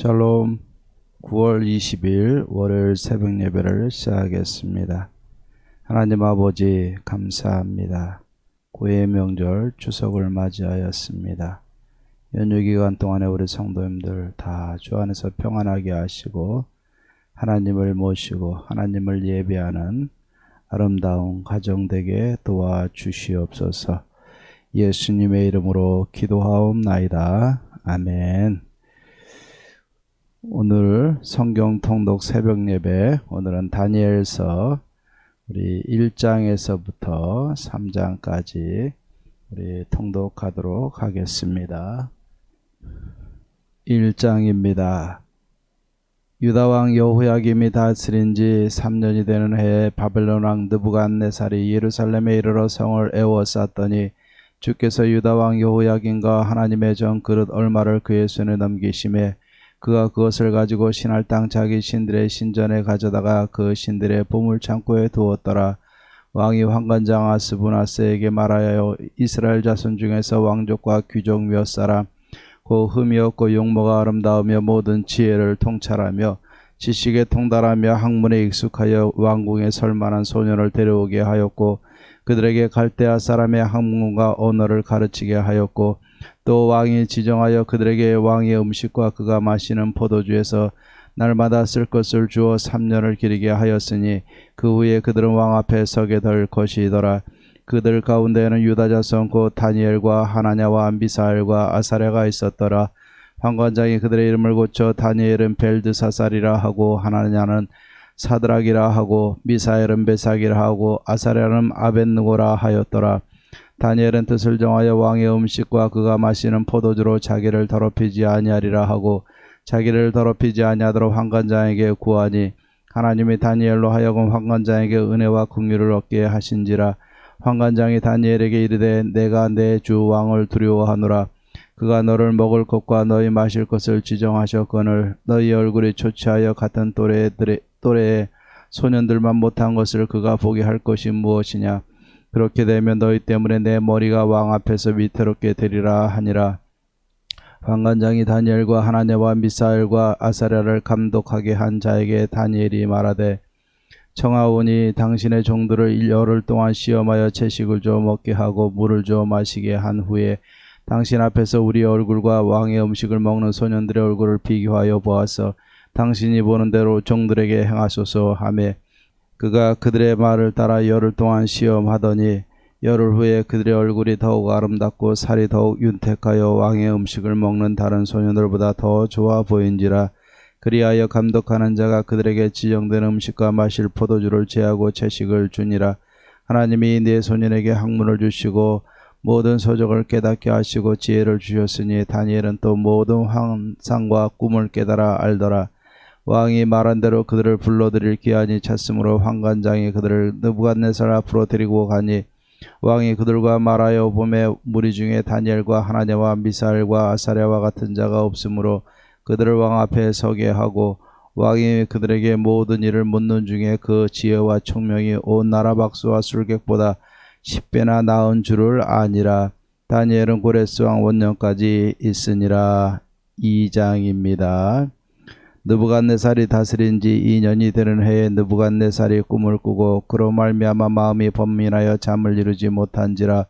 샬롬. 9월 20일 월요일 새벽 예배를 시작하겠습니다. 하나님 아버지 감사합니다. 고해의 명절 추석을 맞이하였습니다. 연휴 기간 동안에 우리 성도님들 다 주 안에서 평안하게 하시고 하나님을 모시고 하나님을 예배하는 아름다운 가정 되게 도와주시옵소서. 예수님의 이름으로 기도하옵나이다. 아멘. 오늘 성경 통독 새벽 예배, 오늘은 다니엘서 우리 1장에서부터 3장까지 우리 통독하도록 하겠습니다. 1장입니다. 유다왕 여호야김이 다스린 지 3년이 되는 해에 바벨론 왕 느부갓네살이 예루살렘에 이르러 성을 에워쌌더니 주께서 유다왕 여호야김과 하나님의 전 그릇 얼마를 그의 손에 넘기심에 그가 그것을 가지고 신할 땅 자기 신들의 신전에 가져다가 그 신들의 보물창고에 두었더라. 왕이 환관장 아스부나스에게 말하여 이스라엘 자손 중에서 왕족과 귀족 몇 사람 곧 흠이 없고 용모가 아름다우며 모든 지혜를 통찰하며 지식에 통달하며 학문에 익숙하여 왕궁에 설만한 소년을 데려오게 하였고 그들에게 갈대아 사람의 학문과 언어를 가르치게 하였고 또 왕이 지정하여 그들에게 왕의 음식과 그가 마시는 포도주에서 날마다 쓸 것을 주어 3년을 기리게 하였으니 그 후에 그들은 왕 앞에 서게 될 것이더라. 그들 가운데에는 유다 자손 곧 다니엘과 하나냐와 미사엘과 아사랴가 있었더라. 환관장이 그들의 이름을 고쳐 다니엘은 벨드사살이라 하고 하나냐는 사드락이라 하고 미사엘은 베삭이라 하고 아사랴는 아벳느고라 하였더라. 다니엘은 뜻을 정하여 왕의 음식과 그가 마시는 포도주로 자기를 더럽히지 아니하리라 하고 자기를 더럽히지 아니하도록 환관장에게 구하니 하나님이 다니엘로 하여금 환관장에게 은혜와 긍휼을 얻게 하신지라. 환관장이 다니엘에게 이르되 내가 내 주 왕을 두려워하노라. 그가 너를 먹을 것과 너희 마실 것을 지정하셨거늘 너희 얼굴이 초췌하여 같은 또래의 소년들만 못한 것을 그가 보게 할 것이 무엇이냐. 그렇게 되면 너희 때문에 내 머리가 왕 앞에서 위태롭게 되리라 하니라. 환관장이 다니엘과 하나냐와 미사엘과 아사랴를 감독하게 한 자에게 다니엘이 말하되 청하오니 당신의 종들을 열흘 동안 시험하여 채식을 줘 먹게 하고 물을 줘 마시게 한 후에 당신 앞에서 우리 얼굴과 왕의 음식을 먹는 소년들의 얼굴을 비교하여 보아서 당신이 보는 대로 종들에게 행하소서 하매 그가 그들의 말을 따라 열흘 동안 시험하더니 열흘 후에 그들의 얼굴이 더욱 아름답고 살이 더욱 윤택하여 왕의 음식을 먹는 다른 소년들보다 더 좋아 보인지라. 그리하여 감독하는 자가 그들에게 지정된 음식과 마실 포도주를 제하고 채식을 주니라. 하나님이 네 소년에게 학문을 주시고 모든 서적을 깨닫게 하시고 지혜를 주셨으니 다니엘은 또 모든 환상과 꿈을 깨달아 알더라. 왕이 말한 대로 그들을 불러들일 기한이 찼으므로 환관장이 그들을 느부갓네살 앞으로 데리고 가니 왕이 그들과 말하여 보매 무리 중에 다니엘과 하나냐와 미사엘과 아사랴와 같은 자가 없으므로 그들을 왕 앞에 서게 하고 왕이 그들에게 모든 일을 묻는 중에 그 지혜와 총명이 온 나라 박수와 술객보다 10배나 나은 줄을 아니라. 다니엘은 고레스 왕 원년까지 있으니라. 2장입니다. 느부갓네살이 다스린 지 2년이 되는 해에 느부갓네살이 꿈을 꾸고 그로 말미암아 마음이 번민하여 잠을 이루지 못한지라.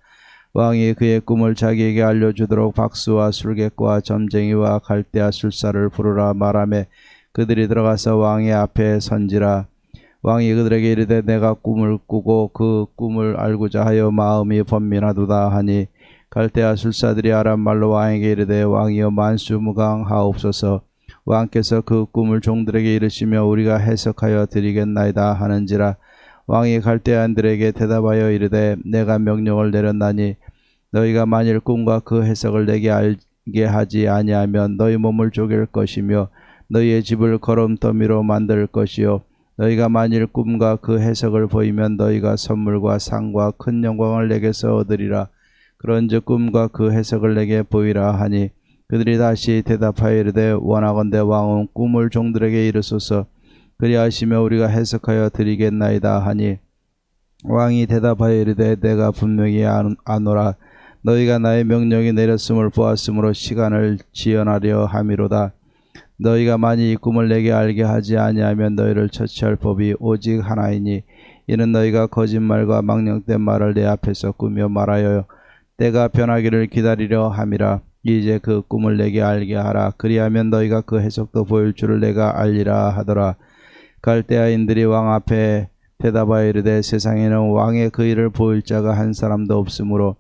왕이 그의 꿈을 자기에게 알려주도록 박수와 술객과 점쟁이와 갈대아 술사를 부르라 말하매 그들이 들어가서 왕의 앞에 선지라. 왕이 그들에게 이르되 내가 꿈을 꾸고 그 꿈을 알고자 하여 마음이 번민하도다 하니 갈대아 술사들이 아람 말로 왕에게 이르되 왕이여 만수무강하옵소서. 왕께서 그 꿈을 종들에게 이르시며 우리가 해석하여 드리겠나이다 하는지라. 왕이 갈대아인들에게 대답하여 이르되 내가 명령을 내렸나니 너희가 만일 꿈과 그 해석을 내게 알게 하지 아니하면 너희 몸을 쪼갤 것이며 너희의 집을 거름더미로 만들 것이요 너희가 만일 꿈과 그 해석을 보이면 너희가 선물과 상과 큰 영광을 내게서 얻으리라. 그런즉 꿈과 그 해석을 내게 보이라 하니 그들이 다시 대답하여 이르되 원하건대 왕은 꿈을 종들에게 이르소서. 그리하시며 우리가 해석하여 드리겠나이다 하니 왕이 대답하여 이르되 내가 분명히 아노라. 너희가 나의 명령이 내렸음을 보았으므로 시간을 지연하려 함이로다. 너희가 만일 이 꿈을 내게 알게 하지 아니하면 너희를 처치할 법이 오직 하나이니 이는 너희가 거짓말과 망령된 말을 내 앞에서 꾸며 말하여 때가 변하기를 기다리려 함이라. 이제 그 꿈을 내게 알게 하라. 그리하면 너희가 그 해석도 보일 줄을 내가 알리라 하더라. 갈대아인들이 왕 앞에 대답하여 이르되 세상에는 왕의 그 일을 보일 자가 한 사람도 없으므로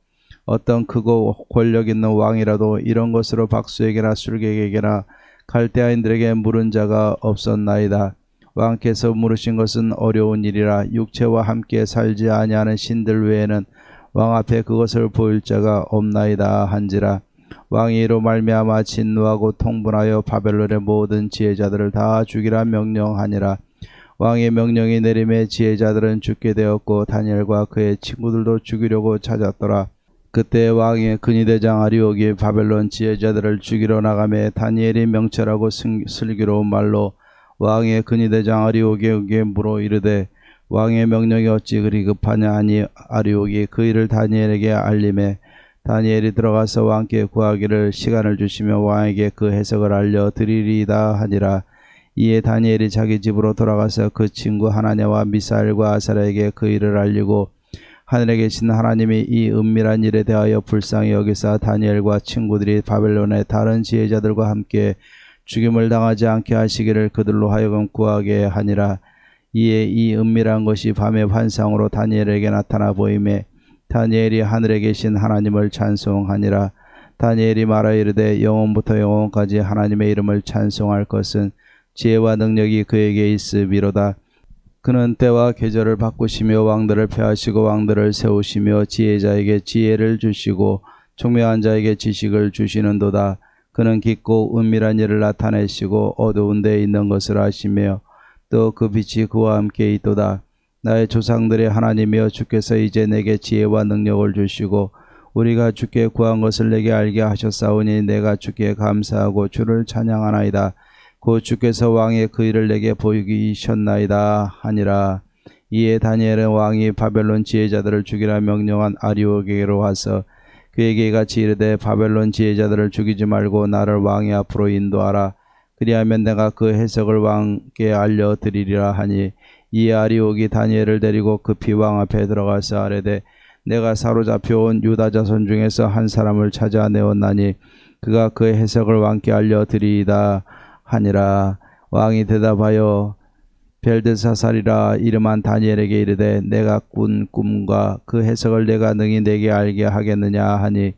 어떤 크고 권력 있는 왕이라도 이런 것으로 박수에게나 술객에게나 갈대아인들에게 물은 자가 없었나이다. 왕께서 물으신 것은 어려운 일이라. 육체와 함께 살지 아니하는 신들 외에는 왕 앞에 그것을 보일 자가 없나이다 한지라. 왕이 이로 말미암아 진노하고 통분하여 바벨론의 모든 지혜자들을 다 죽이라 명령하니라. 왕의 명령이 내림에 지혜자들은 죽게 되었고 다니엘과 그의 친구들도 죽이려고 찾았더라. 그때 왕의 근위대장 아리옥이 바벨론 지혜자들을 죽이러 나가매 다니엘이 명철하고 슬기로운 말로 왕의 근위대장 아리옥에게 물어 이르되 왕의 명령이 어찌 그리 급하냐 하니 아리옥이 그 일을 다니엘에게 알림해 다니엘이 들어가서 왕께 구하기를 시간을 주시며 왕에게 그 해석을 알려드리리이다 하니라. 이에 다니엘이 자기 집으로 돌아가서 그 친구 하나냐와 미사엘과 아사랴에게 그 일을 알리고 하늘에 계신 하나님이 이 은밀한 일에 대하여 불쌍히 여기사 다니엘과 친구들이 바벨론의 다른 지혜자들과 함께 죽임을 당하지 않게 하시기를 그들로 하여금 구하게 하니라. 이에 이 은밀한 것이 밤의 환상으로 다니엘에게 나타나 보이매 다니엘이 하늘에 계신 하나님을 찬송하니라. 다니엘이 말하여 이르되 영원부터 영원까지 하나님의 이름을 찬송할 것은 지혜와 능력이 그에게 있음이로다. 그는 때와 계절을 바꾸시며 왕들을 폐하시고 왕들을 세우시며 지혜자에게 지혜를 주시고 총명한 자에게 지식을 주시는도다. 그는 깊고 은밀한 일을 나타내시고 어두운 데 있는 것을 아시며 또 그 빛이 그와 함께 있도다. 나의 조상들의 하나님이여 주께서 이제 내게 지혜와 능력을 주시고 우리가 주께 구한 것을 내게 알게 하셨사오니 내가 주께 감사하고 주를 찬양하나이다. 곧 주께서 왕의 그 일을 내게 보이셨나이다 하니라. 이에 다니엘은 왕이 바벨론 지혜자들을 죽이라 명령한 아리옥에게로 와서 그에게 이같이 이르되 바벨론 지혜자들을 죽이지 말고 나를 왕의 앞으로 인도하라. 그리하면 내가 그 해석을 왕께 알려드리리라 하니 이에 아리옥이 다니엘을 데리고 급히 왕 앞에 들어가서 아뢰되 내가 사로잡혀온 유다 자손 중에서 한 사람을 찾아내었나니 그가 그의 해석을 왕께 알려드리이다 하니라. 왕이 대답하여 벨드사살이라 이름한 다니엘에게 이르되 내가 꾼 꿈과 그 해석을 내가 능히 내게 알게 하겠느냐 하니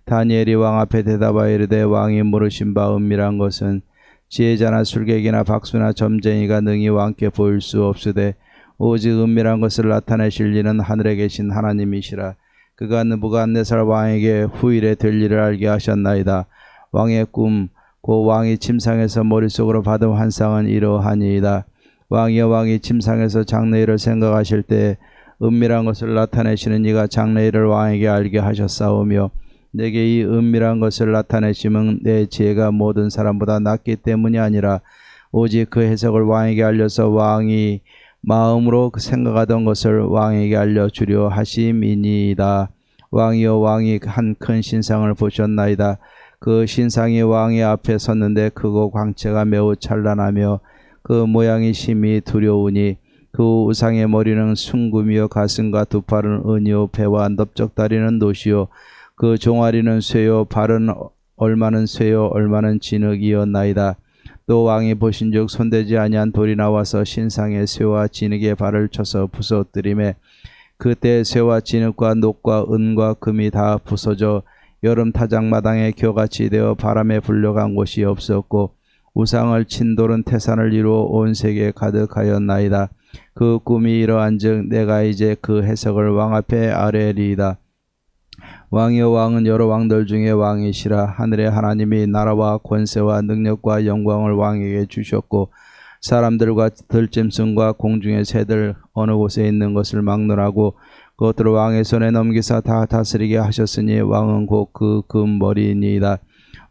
다니엘이 왕 앞에 대답하여 이르되 왕이 물으신 바 은밀한 것은 지혜자나 술객이나 박수나 점쟁이가 능히 왕께 보일 수 없으되 오직 은밀한 것을 나타내실 이는 하늘에 계신 하나님이시라. 그가 느부갓네살 왕에게 후일에 될 일을 알게 하셨나이다. 왕의 꿈 곧 왕이 침상에서 머릿속으로 받은 환상은 이러하니이다. 왕이 침상에서 장래일을 생각하실 때 은밀한 것을 나타내시는 이가 장래일을 왕에게 알게 하셨사오며 내게 이 은밀한 것을 나타내심은 내 지혜가 모든 사람보다 낫기 때문이 아니라 오직 그 해석을 왕에게 알려서 왕이 마음으로 생각하던 것을 왕에게 알려주려 하심이니이다. 왕이여 왕이 한 큰 신상을 보셨나이다. 그 신상이 왕의 앞에 섰는데 크고 광채가 매우 찬란하며 그 모양이 심히 두려우니 그 우상의 머리는 순금이요 가슴과 두 팔은 은이요 배와 넓적다리는 노시요 그 종아리는 쇠요 발은 얼마는 쇠요 얼마는 진흙이었나이다. 또 왕이 보신즉 손대지 아니한 돌이 나와서 신상의 쇠와 진흙의 발을 쳐서 부서뜨리매 그때 쇠와 진흙과 녹과 은과 금이 다 부서져 여름 타작마당에 겨같이 되어 바람에 불려간 곳이 없었고 우상을 친 돌은 태산을 이루어 온 세계에 가득하였나이다. 그 꿈이 이러한즉 내가 이제 그 해석을 왕 앞에 아뢰리이다. 왕이여 왕은 여러 왕들 중에 왕이시라. 하늘의 하나님이 나라와 권세와 능력과 영광을 왕에게 주셨고 사람들과 들짐승과 공중의 새들 어느 곳에 있는 것을 막론하고 그것들을 왕의 손에 넘기사 다 다스리게 하셨으니 왕은 곧 그 금머리이니이다.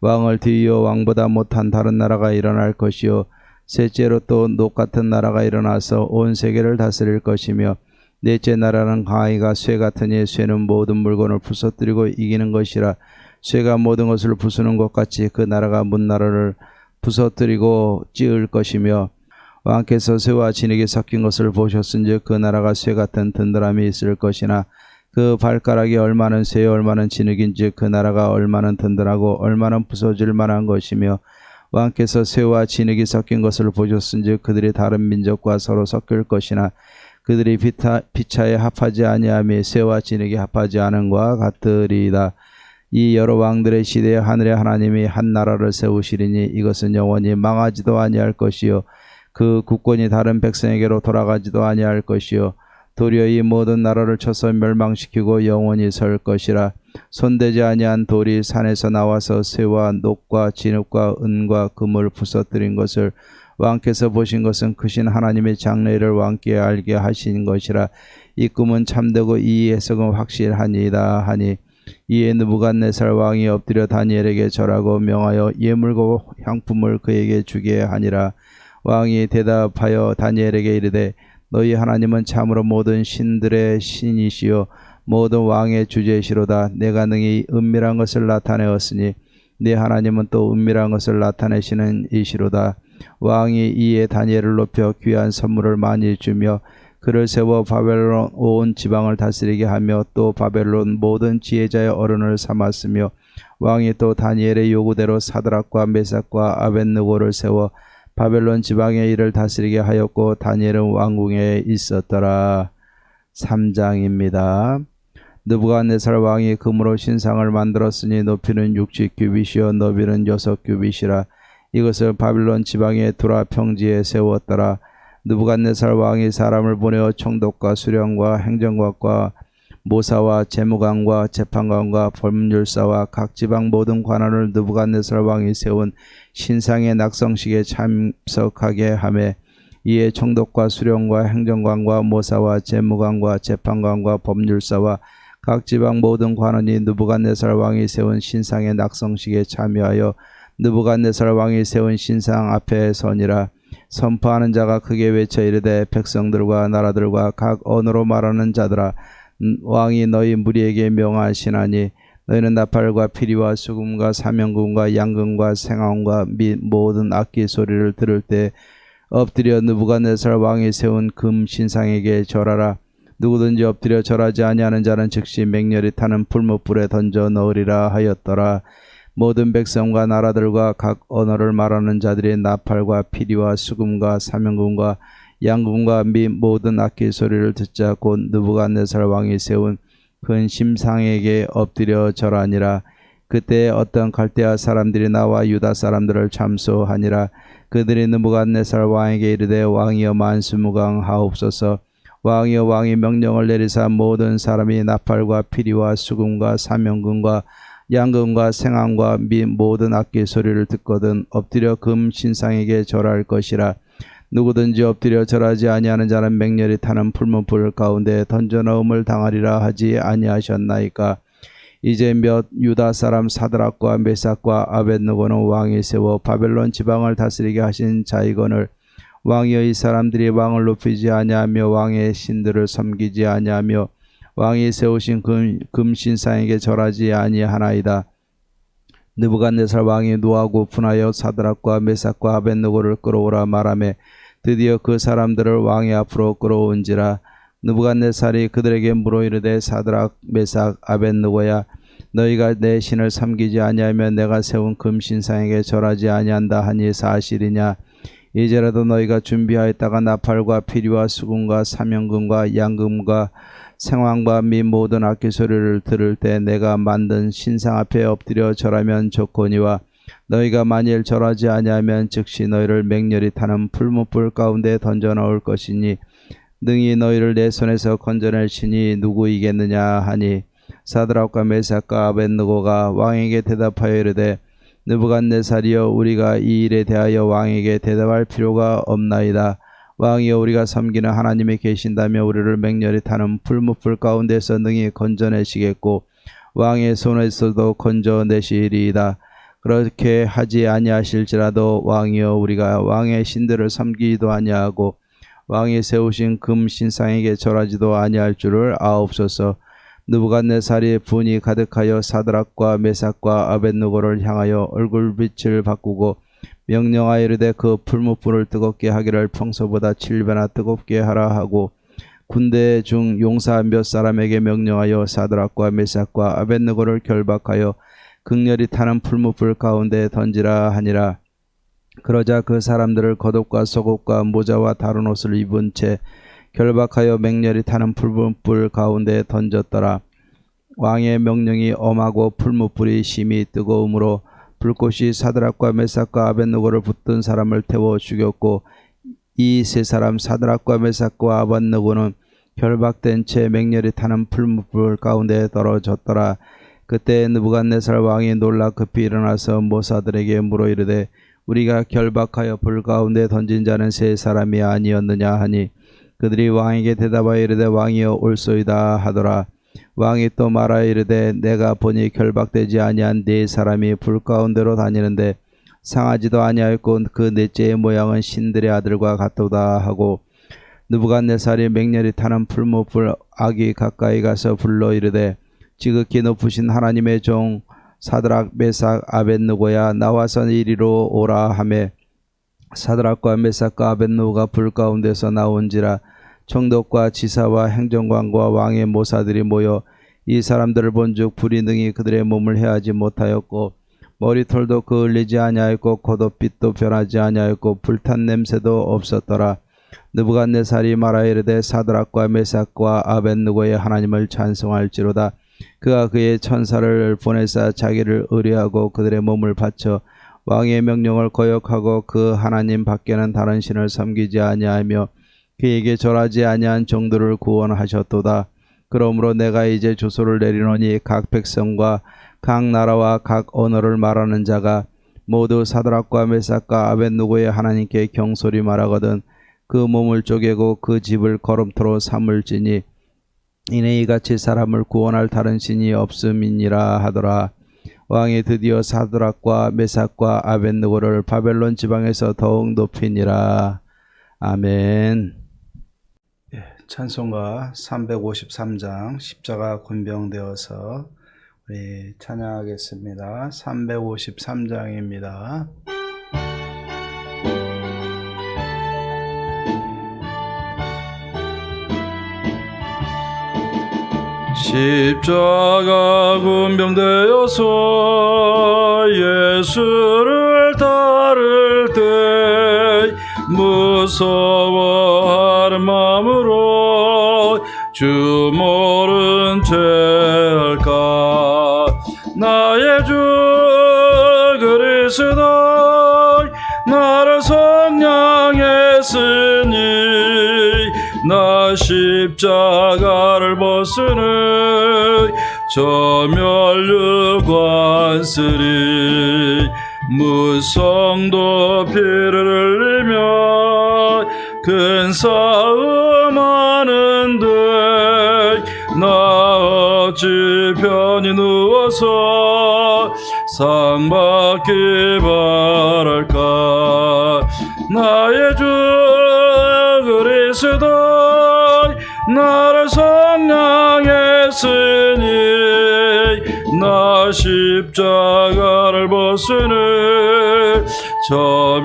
왕을 뒤이어 왕보다 못한 다른 나라가 일어날 것이요 셋째로 또 녹 같은 나라가 일어나서 온 세계를 다스릴 것이며 넷째 나라는 강하기가 쇠 같으니 쇠는 모든 물건을 부서뜨리고 이기는 것이라. 쇠가 모든 것을 부수는 것 같이 그 나라가 문나라를 부서뜨리고 찌을 것이며 왕께서 쇠와 진흙이 섞인 것을 보셨은즉 그 나라가 쇠 같은 든든함이 있을 것이나 그 발가락이 얼마는 쇠 얼마는 진흙인지 그 나라가 얼마는 든든하고 얼마는 부서질 만한 것이며 왕께서 쇠와 진흙이 섞인 것을 보셨은즉 그들이 다른 민족과 서로 섞일 것이나 그들이 피차에 합하지 아니함이 쇠와 진흙이 합하지 않음과 같으리이다. 이 여러 왕들의 시대에 하늘의 하나님이 한 나라를 세우시리니 이것은 영원히 망하지도 아니할 것이요 그 국권이 다른 백성에게로 돌아가지도 아니할 것이요 도리어 이 모든 나라를 쳐서 멸망시키고 영원히 설 것이라. 손대지 아니한 돌이 산에서 나와서 쇠와 녹과 진흙과 은과 금을 부서뜨린 것을 왕께서 보신 것은 크신 하나님의 장래를 왕께 알게 하신 것이라. 이 꿈은 참되고 이 해석은 확실하니이다 하니 이에 느부갓네살 왕이 엎드려 다니엘에게 절하고 명하여 예물과 향품을 그에게 주게 하니라. 왕이 대답하여 다니엘에게 이르되 너희 하나님은 참으로 모든 신들의 신이시요 모든 왕의 주제시로다. 내가 능히 은밀한 것을 나타내었으니 네 하나님은 또 은밀한 것을 나타내시는 이시로다. 왕이 이에 다니엘을 높여 귀한 선물을 많이 주며 그를 세워 바벨론 온 지방을 다스리게 하며 또 바벨론 모든 지혜자의 어른을 삼았으며 왕이 또 다니엘의 요구대로 사드락과 메삭과 아벳느고를 세워 바벨론 지방의 일을 다스리게 하였고 다니엘은 왕궁에 있었더라. 3장입니다. 느부갓네살 왕이 금으로 신상을 만들었으니 높이는 60규빗이요 너비는 6규빗이라. 이것을 바벨론 지방의 두라 평지에 세웠더라. 느부갓네살 왕이 사람을 보내어 총독과 수령과 행정관과 모사와 재무관과 재판관과 법률사와 각 지방 모든 관원을 느부갓네살 왕이 세운 신상의 낙성식에 참석하게 하매 이에 총독과 수령과 행정관과 모사와 재무관과 재판관과 법률사와 각 지방 모든 관원이 느부갓네살 왕이 세운 신상의 낙성식에 참여하여 느부갓네살 왕이 세운 신상 앞에 서니라. 선포하는 자가 크게 외쳐 이르되 백성들과 나라들과 각 언어로 말하는 자들아 왕이 너희 무리에게 명하시나니 너희는 나팔과 피리와 수금과 사명금과 양금과 생황과 및 모든 악기 소리를 들을 때 엎드려 느부갓네살 왕이 세운 금 신상에게 절하라. 누구든지 엎드려 절하지 아니하는 자는 즉시 맹렬히 타는 풀무불에 던져 넣으리라 하였더라. 모든 백성과 나라들과 각 언어를 말하는 자들이 나팔과 피리와 수금과 사명금과 양금과 및 모든 악기 소리를 듣자 곧 느부갓네살 왕이 세운 큰 신상에게 엎드려 절하니라. 그때 어떤 갈대아 사람들이 나와 유다 사람들을 참소하니라. 그들이 느부갓네살 왕에게 이르되 왕이여 만수무강하옵소서. 왕이여 왕이 명령을 내리사 모든 사람이 나팔과 피리와 수금과 사명금과 양금과 생황과 및 모든 악기 소리를 듣거든 엎드려 금 신상에게 절할 것이라. 누구든지 엎드려 절하지 아니하는 자는 맹렬히 타는 풀무불 가운데 던져 넣음을 당하리라 하지 아니하셨나이까. 이제 몇 유다 사람 사드락과 메삭과 아벳느고는 왕이 세워 바벨론 지방을 다스리게 하신 자이거늘 왕이여 이 사람들이 왕을 높이지 아니하며 왕의 신들을 섬기지 아니하며 왕이 세우신 금 신상에게 절하지 아니하나이다. 느부갓네살 왕이 노하고 분하여 사드락과 메삭과 아벳느고를 끌어오라 말하매 드디어 그 사람들을 왕의 앞으로 끌어온지라. 느부갓네살이 그들에게 물어 이르되 사드락 메삭 아벳느고야 너희가 내 신을 섬기지 아니하며 내가 세운 금 신상에게 절하지 아니한다 하니 사실이냐. 이제라도 너희가 준비하였다가 나팔과 피리와 수금과 사명금과 양금과 생황과 및 모든 악기 소리를 들을 때 내가 만든 신상 앞에 엎드려 절하면 좋거니와 너희가 만일 절하지 아니하면 즉시 너희를 맹렬히 타는 풀무불 가운데 던져 넣을 것이니 능히 너희를 내 손에서 건져낼 신이 누구이겠느냐 하니 사드락과 메삭과 아벳느고가 왕에게 대답하여 이르되 느부갓네살이여 우리가 이 일에 대하여 왕에게 대답할 필요가 없나이다. 왕이여 우리가 섬기는 하나님이 계신다며 우리를 맹렬히 타는 풀무불 가운데서 능히 건져내시겠고 왕의 손에서도 건져내시리이다. 그렇게 하지 아니하실지라도 왕이여 우리가 왕의 신들을 섬기지도 아니하고 왕이 세우신 금 신상에게 절하지도 아니할 줄을 아옵소서. 느부갓네살이 분이 가득하여 사드락과 메삭과 아벳느고를 향하여 얼굴빛을 바꾸고 명령하여 이르되 그 풀무불을 뜨겁게 하기를 평소보다 7배나 뜨겁게 하라 하고 군대 중 용사 몇 사람에게 명령하여 사드락과 메삭과 아벳느고를 결박하여 극렬히 타는 풀무불 가운데 던지라 하니라. 그러자 그 사람들을 겉옷과 속옷과 모자와 다른 옷을 입은 채 결박하여 맹렬히 타는 풀무불 가운데 던졌더라. 왕의 명령이 엄하고 풀무불이 심히 뜨거움으로 불꽃이 사드락과 메삭과 아벳느고를 붙든 사람을 태워 죽였고 이 세 사람 사드락과 메삭과 아벳느고는 결박된 채 맹렬히 타는 풀무불 가운데 떨어졌더라. 그때 느부갓네살 왕이 놀라 급히 일어나서 모사들에게 물어 이르되 우리가 결박하여 불 가운데 던진 자는 세 사람이 아니었느냐 하니 그들이 왕에게 대답하여 이르되 왕이여 올소이다 하더라. 왕이 또 말하여 이르되 내가 보니 결박되지 아니한 네 사람이 불 가운데로 다니는데 상하지도 아니하였고 그 넷째의 모양은 신들의 아들과 같도다 하고 느부갓네살이 맹렬히 타는 풀무불 아기 가까이 가서 불러 이르되 지극히 높으신 하나님의 종 사드락 메삭 아벳느고야 나와서 이리로 오라 하매 사드락과 메삭과 아벳느고가 불 가운데서 나온지라. 총독과 지사와 행정관과 왕의 모사들이 모여 이 사람들을 본즉 불이 능히 그들의 몸을 해하지 못하였고 머리털도 그을리지 아니하였고 겉옷빛도 변하지 아니하였고 불탄 냄새도 없었더라. 느부갓네살이 말하여 이르되 사드락과 메삭과 아벳느고의 하나님을 찬송할지로다. 그가 그의 천사를 보내사 자기를 의뢰하고 그들의 몸을 바쳐 왕의 명령을 거역하고 그 하나님 밖에는 다른 신을 섬기지 아니하며 그에게 절하지 아니한 종들을 구원하셨도다. 그러므로 내가 이제 조소를 내리노니 각 백성과 각 나라와 각 언어를 말하는 자가 모두 사드락과 메삭과 아벳느고의 하나님께 경솔히 말하거든 그 몸을 쪼개고 그 집을 거름토로 삼을지니 이는 이같이 사람을 구원할 다른 신이 없음이니라 하더라. 왕이 드디어 사드락과 메삭과 아벳느고를 바벨론 지방에서 더욱 높이니라. 아멘. 찬송가 353장 십자가 군병되어서 우리 찬양하겠습니다. 353장입니다. 십자가 군병되어서 예수를 따를 때 무서워하는 마음으로 주 모른 채 할까. 나의 주 그리스도 나를 성량했으니 나 십자가를 벗으니 저 멸류관쓰리 무성도 피를 흘리며 큰 싸움 하는데 나 어찌 편히 누워서 상 받기 바랄까. 나의 주 그리스도 나를 성량했으니 나 십자가를 벗으니 저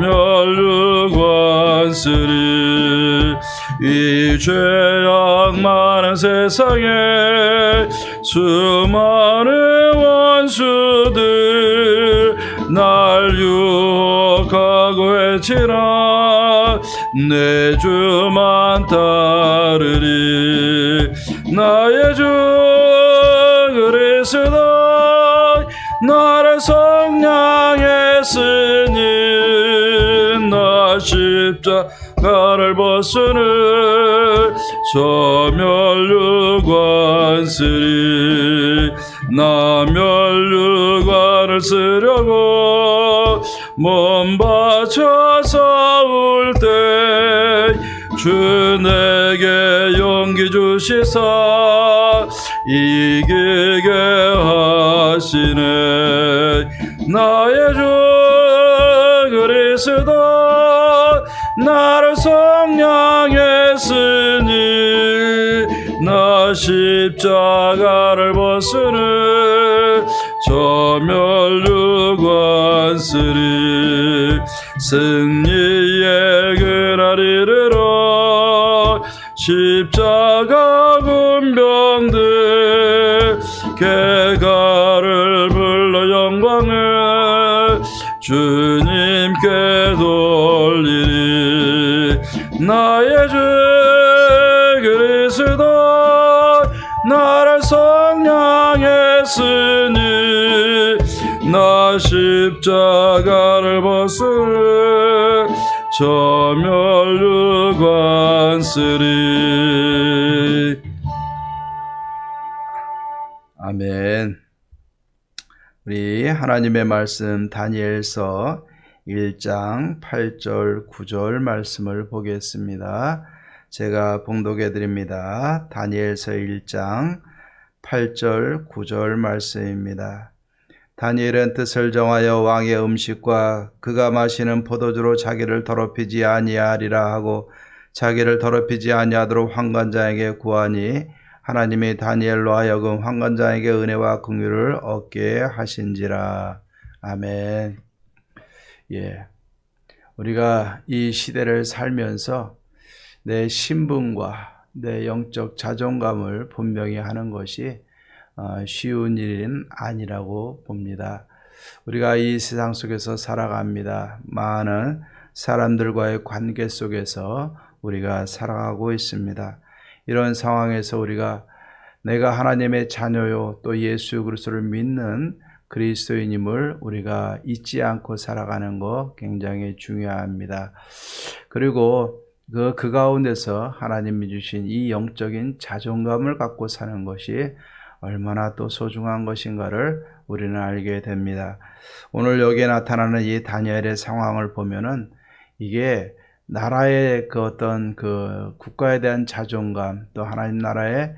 멸류관쓰리 이 죄악 많은 세상에 수많은 원수들 날 유혹하고 해치나 내 주만 따르리. 나의 주 그리스도 나를 성량했으니 나 십자가를 벗으니 저 멸류관쓰리 나 멸류관을 쓰려고 몸 바쳐 싸울 때 주 내게 용기 주시사 이기게 하시네. 나의 주 그리스도 나를 성량했으니 나 십자가를 벗으니 저멸류관쓰리 승리의 그날 이르러 십자가 군병들 개가를 불러 영광을 주님께 돌리리 나의 주 그리스도 나를 성량했으니 나 십자가를 벗으리 저멸류관쓰리. 아멘. 우리 하나님의 말씀 다니엘서 1장 8절 9절 말씀을 보겠습니다. 제가 봉독해 드립니다. 다니엘서 1장 8절 9절 말씀입니다. 다니엘은 뜻을 정하여 왕의 음식과 그가 마시는 포도주로 자기를 더럽히지 아니하리라 하고 자기를 더럽히지 아니하도록 환관장에게 구하니 하나님이 다니엘로 하여금 환관장에게 은혜와 긍휼을 얻게 하신지라. 아멘. 예, 우리가 이 시대를 살면서 내 신분과 내 영적 자존감을 분명히 하는 것이 쉬운 일은 아니라고 봅니다. 우리가 이 세상 속에서 살아갑니다. 많은 사람들과의 관계 속에서 우리가 살아가고 있습니다. 이런 상황에서 우리가 내가 하나님의 자녀요 또 예수 그리스도를 믿는 그리스도인임을 우리가 잊지 않고 살아가는 거 굉장히 중요합니다. 그리고 그 가운데서 하나님이 주신 이 영적인 자존감을 갖고 사는 것이 얼마나 또 소중한 것인가를 우리는 알게 됩니다. 오늘 여기에 나타나는 이 다니엘의 상황을 보면은 이게 나라의 그 어떤 그 국가에 대한 자존감, 또 하나님 나라의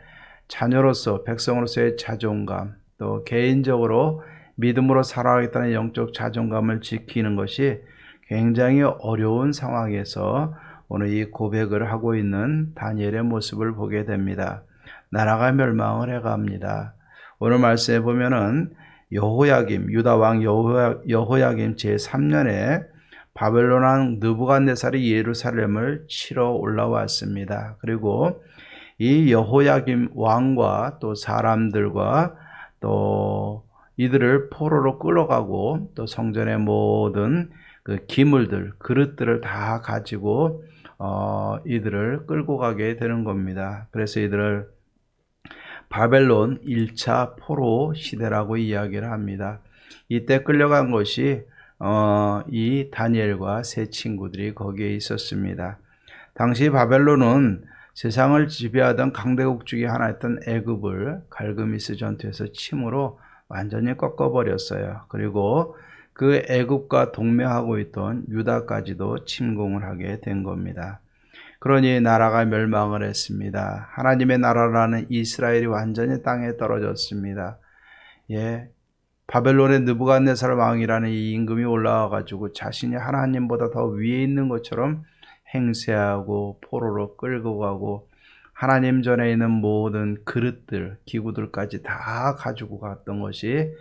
자녀로서 백성으로서의 자존감, 또 개인적으로 믿음으로 살아가겠다는 영적 자존감을 지키는 것이 굉장히 어려운 상황에서 오늘 이 고백을 하고 있는 다니엘의 모습을 보게 됩니다. 나라가 멸망을 해갑니다. 오늘 말씀에 보면은 여호야김, 유다 왕 여호야김 제3년에 바벨론 왕 느부갓네살이 예루살렘을 치러 올라왔습니다. 그리고 이 여호야김 왕과 또 사람들과 또 이들을 포로로 끌어가고 또 성전의 모든 그 기물들, 그릇들을 다 가지고 이들을 끌고 가게 되는 겁니다. 그래서 이들을 바벨론 1차 포로 시대라고 이야기를 합니다. 이때 끌려간 것이 이 다니엘과 세 친구들이 거기에 있었습니다. 당시 바벨론은 세상을 지배하던 강대국 중에 하나였던 애굽을 갈그미스 전투에서 침으로 완전히 꺾어버렸어요. 그리고 그 애굽과 동맹하고 있던 유다까지도 침공을 하게 된 겁니다. 그러니 나라가 멸망을 했습니다. 하나님의 나라라는 이스라엘이 완전히 땅에 떨어졌습니다. 예, 바벨론의 느부갓네살 왕이라는 이 임금이 올라와 가지고 자신이 하나님보다 더 위에 있는 것처럼 행세하고 포로로 끌고 가고 하나님 전에 있는 모든 그릇들, 기구들까지 다 가지고 갔던 것이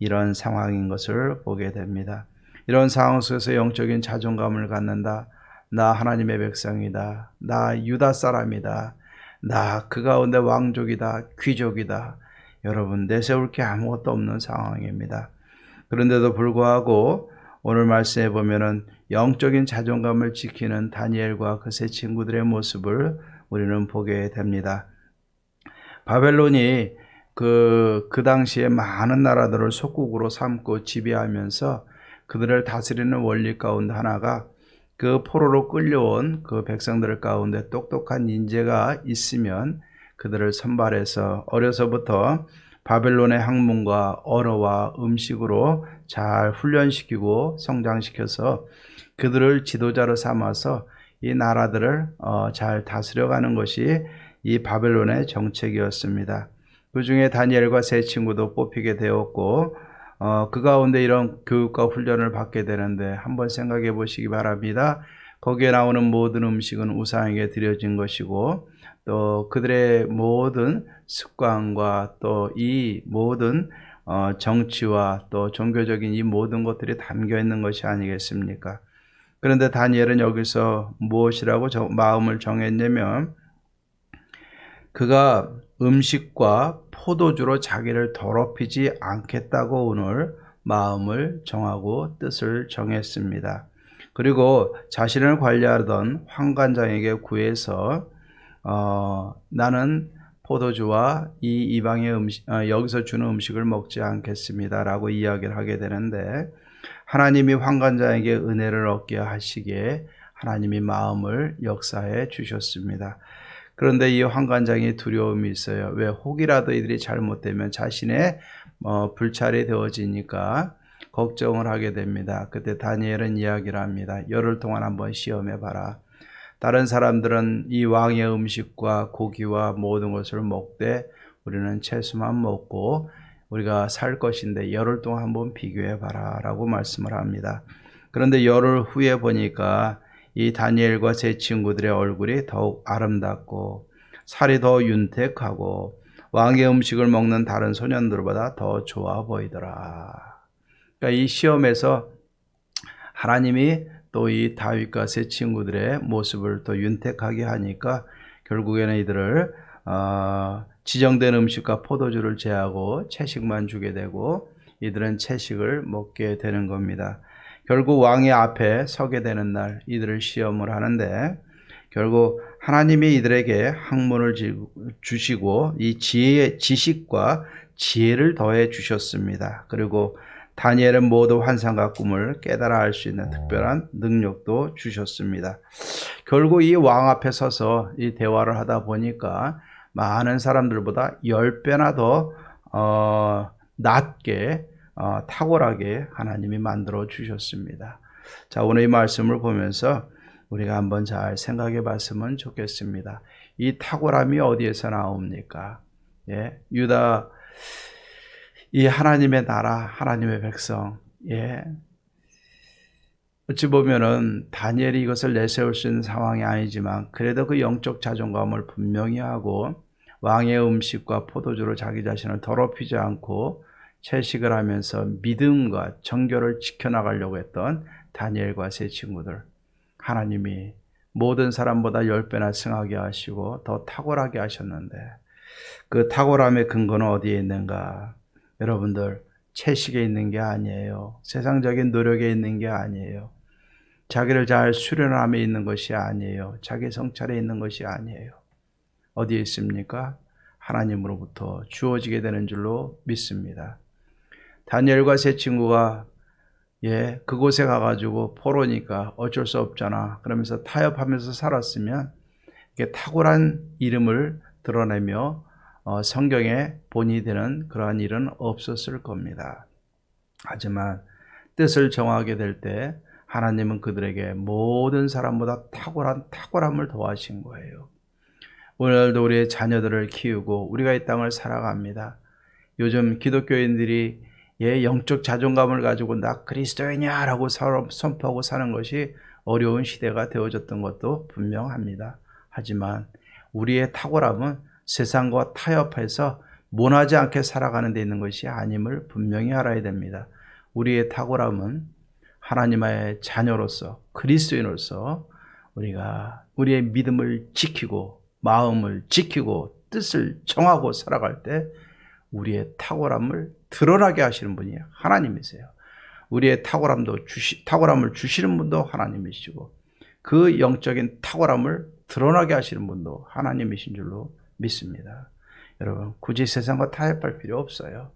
이런 상황인 것을 보게 됩니다. 이런 상황 속에서 영적인 자존감을 갖는다. 나 하나님의 백성이다. 나 유다 사람이다. 나 그 가운데 왕족이다. 귀족이다. 여러분, 내세울 게 아무것도 없는 상황입니다. 그런데도 불구하고 오늘 말씀에 보면은 영적인 자존감을 지키는 다니엘과 그 세 친구들의 모습을 우리는 보게 됩니다. 바벨론이 그 당시에 많은 나라들을 속국으로 삼고 지배하면서 그들을 다스리는 원리 가운데 하나가 그 포로로 끌려온 그 백성들 가운데 똑똑한 인재가 있으면 그들을 선발해서 어려서부터 바벨론의 학문과 언어와 음식으로 잘 훈련시키고 성장시켜서 그들을 지도자로 삼아서 이 나라들을 잘 다스려가는 것이 이 바벨론의 정책이었습니다. 그 중에 다니엘과 세 친구도 뽑히게 되었고 그 가운데 이런 교육과 훈련을 받게 되는데 한번 생각해 보시기 바랍니다. 거기에 나오는 모든 음식은 우상에게 드려진 것이고 또 그들의 모든 습관과 또 이 모든 정치와 또 종교적인 이 모든 것들이 담겨 있는 것이 아니겠습니까? 그런데 다니엘은 여기서 무엇이라고 마음을 정했냐면 그가 음식과 포도주로 자기를 더럽히지 않겠다고 오늘 마음을 정하고 뜻을 정했습니다. 그리고 자신을 관리하던 환관장에게 구해서 나는 포도주와 이 이방의 여기서 주는 음식을 먹지 않겠습니다라고 이야기를 하게 되는데 하나님이 환관장에게 은혜를 얻게 하시기에 하나님이 마음을 역사해 주셨습니다. 그런데 이 환관장이 두려움이 있어요. 왜? 혹이라도 이들이 잘못되면 자신의 불찰이 되어지니까 걱정을 하게 됩니다. 그때 다니엘은 이야기를 합니다. 열흘 동안 한번 시험해 봐라. 다른 사람들은 이 왕의 음식과 고기와 모든 것을 먹되 우리는 채소만 먹고 우리가 살 것인데 열흘 동안 한번 비교해 봐라 라고 말씀을 합니다. 그런데 열흘 후에 보니까 이 다니엘과 제 친구들의 얼굴이 더욱 아름답고 살이 더 윤택하고 왕의 음식을 먹는 다른 소년들보다 더 좋아 보이더라. 그러니까 이 시험에서 하나님이 또 이 다윗과 세 친구들의 모습을 더 윤택하게 하니까 결국에는 이들을 지정된 음식과 포도주를 제하고 채식만 주게 되고 이들은 채식을 먹게 되는 겁니다. 결국 왕의 앞에 서게 되는 날 이들을 시험을 하는데 결국 하나님이 이들에게 학문을 주시고 이 지식과 지혜를 더해 주셨습니다. 그리고 다니엘은 모두 환상과 꿈을 깨달아 알 수 있는 특별한 능력도 주셨습니다. 결국 이 왕 앞에 서서 이 대화를 하다 보니까 많은 사람들보다 10배나 더 낮게 탁월하게 하나님이 만들어 주셨습니다. 자, 오늘 이 말씀을 보면서 우리가 한번 잘 생각해 봤으면 좋겠습니다. 이 탁월함이 어디에서 나옵니까? 예, 유다 이 하나님의 나라, 하나님의 백성, 예. 어찌 보면은 다니엘이 이것을 내세울 수 있는 상황이 아니지만 그래도 그 영적 자존감을 분명히 하고 왕의 음식과 포도주로 자기 자신을 더럽히지 않고 채식을 하면서 믿음과 정결을 지켜나가려고 했던 다니엘과 세 친구들, 하나님이 모든 사람보다 10배나 승하게 하시고 더 탁월하게 하셨는데 그 탁월함의 근거는 어디에 있는가? 여러분들, 채식에 있는 게 아니에요. 세상적인 노력에 있는 게 아니에요. 자기를 잘 수련함에 있는 것이 아니에요. 자기 성찰에 있는 것이 아니에요. 어디에 있습니까? 하나님으로부터 주어지게 되는 줄로 믿습니다. 다니엘과 세 친구가 그곳에 가가지고 포로니까 어쩔 수 없잖아. 그러면서 타협하면서 살았으면 이렇게 탁월한 이름을 드러내며 성경에 본이 되는 그러한 일은 없었을 겁니다. 하지만 뜻을 정하게 될 때 하나님은 그들에게 모든 사람보다 탁월함을 더하신 거예요. 오늘도 우리의 자녀들을 키우고 우리가 이 땅을 살아갑니다. 요즘 기독교인들이 영적 자존감을 가지고 나 그리스도인이야라고 선포하고 사는 것이 어려운 시대가 되어졌던 것도 분명합니다. 하지만 우리의 탁월함은 세상과 타협해서 모나지 않게 살아가는 데 있는 것이 아님을 분명히 알아야 됩니다. 우리의 탁월함은 하나님의 자녀로서 그리스도인으로서 우리가 우리의 믿음을 지키고 마음을 지키고 뜻을 정하고 살아갈 때 우리의 탁월함을 드러나게 하시는 분이 하나님이세요. 우리의 탁월함을 주시는 분도 하나님이시고 그 영적인 탁월함을 드러나게 하시는 분도 하나님이신 줄로 믿습니다. 여러분, 굳이 세상과 타협할 필요 없어요.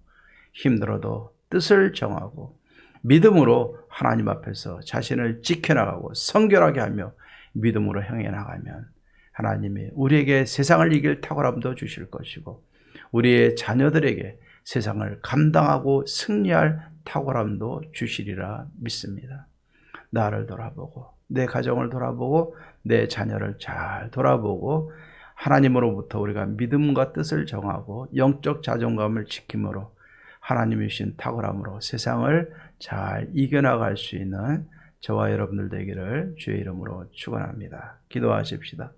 힘들어도 뜻을 정하고 믿음으로 하나님 앞에서 자신을 지켜나가고 성결하게 하며 믿음으로 향해 나가면 하나님이 우리에게 세상을 이길 탁월함도 주실 것이고 우리의 자녀들에게 세상을 감당하고 승리할 탁월함도 주시리라 믿습니다. 나를 돌아보고 내 가정을 돌아보고 내 자녀를 잘 돌아보고 하나님으로부터 우리가 믿음과 뜻을 정하고 영적 자존감을 지킴으로 하나님이 주신 탁월함으로 세상을 잘 이겨나갈 수 있는 저와 여러분들 되기를 주의 이름으로 축원합니다. 기도하십시다.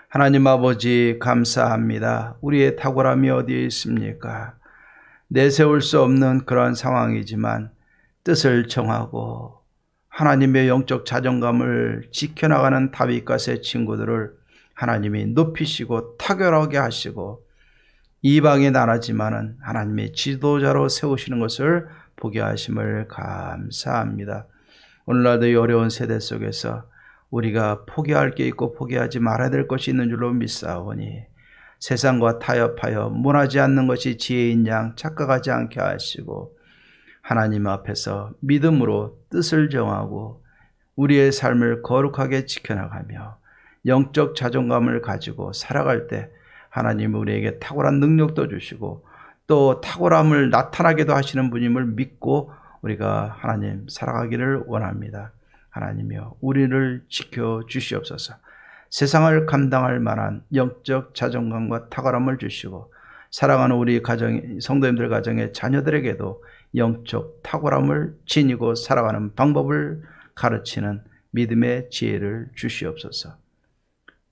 하나님 아버지 감사합니다. 우리의 탁월함이 어디에 있습니까? 내세울 수 없는 그러한 상황이지만 뜻을 정하고 하나님의 영적 자존감을 지켜나가는 다윗과 세 친구들을 하나님이 높이시고 탁월하게 하시고 이방에 나라지만은 하나님의 지도자로 세우시는 것을 보게 하심을 감사합니다. 오늘날도 이 어려운 세대 속에서 우리가 포기할 게 있고 포기하지 말아야 될 것이 있는 줄로 믿사오니 세상과 타협하여 무너지 않는 것이 지혜인 양 착각하지 않게 하시고 하나님 앞에서 믿음으로 뜻을 정하고 우리의 삶을 거룩하게 지켜나가며 영적 자존감을 가지고 살아갈 때 하나님 우리에게 탁월한 능력도 주시고 또 탁월함을 나타나게도 하시는 분임을 믿고 우리가 하나님 살아가기를 원합니다. 하나님이여 우리를 지켜주시옵소서. 세상을 감당할 만한 영적 자존감과 탁월함을 주시고 사랑하는 우리 가정, 성도님들 가정의 자녀들에게도 영적 탁월함을 지니고 살아가는 방법을 가르치는 믿음의 지혜를 주시옵소서.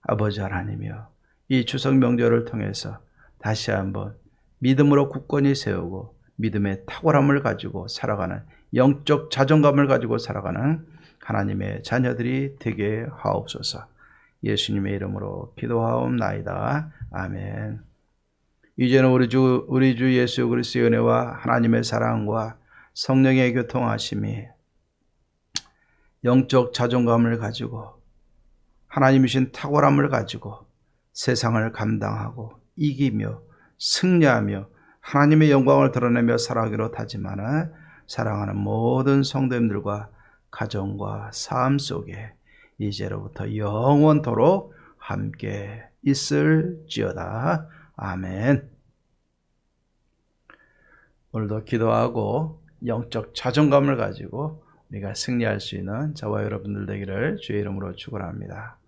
아버지 하나님이여 이 추석 명절을 통해서 다시 한번 믿음으로 굳건히 세우고 믿음의 탁월함을 가지고 살아가는 영적 자존감을 가지고 살아가는 하나님의 자녀들이 되게 하옵소서. 예수님의 이름으로 기도하옵나이다. 아멘. 이제는 우리 주 예수 그리스도의 은혜와 하나님의 사랑과 성령의 교통하심이 영적 자존감을 가지고 하나님이신 탁월함을 가지고 세상을 감당하고 이기며 승리하며 하나님의 영광을 드러내며 살아가기로 다짐하는 사랑하는 모든 성도님들과 가정과 삶 속에 이제로부터 영원토록 함께 있을지어다. 아멘. 오늘도 기도하고 영적 자존감을 가지고 우리가 승리할 수 있는 저와 여러분들 되기를 주의 이름으로 축원합니다.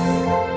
아멘.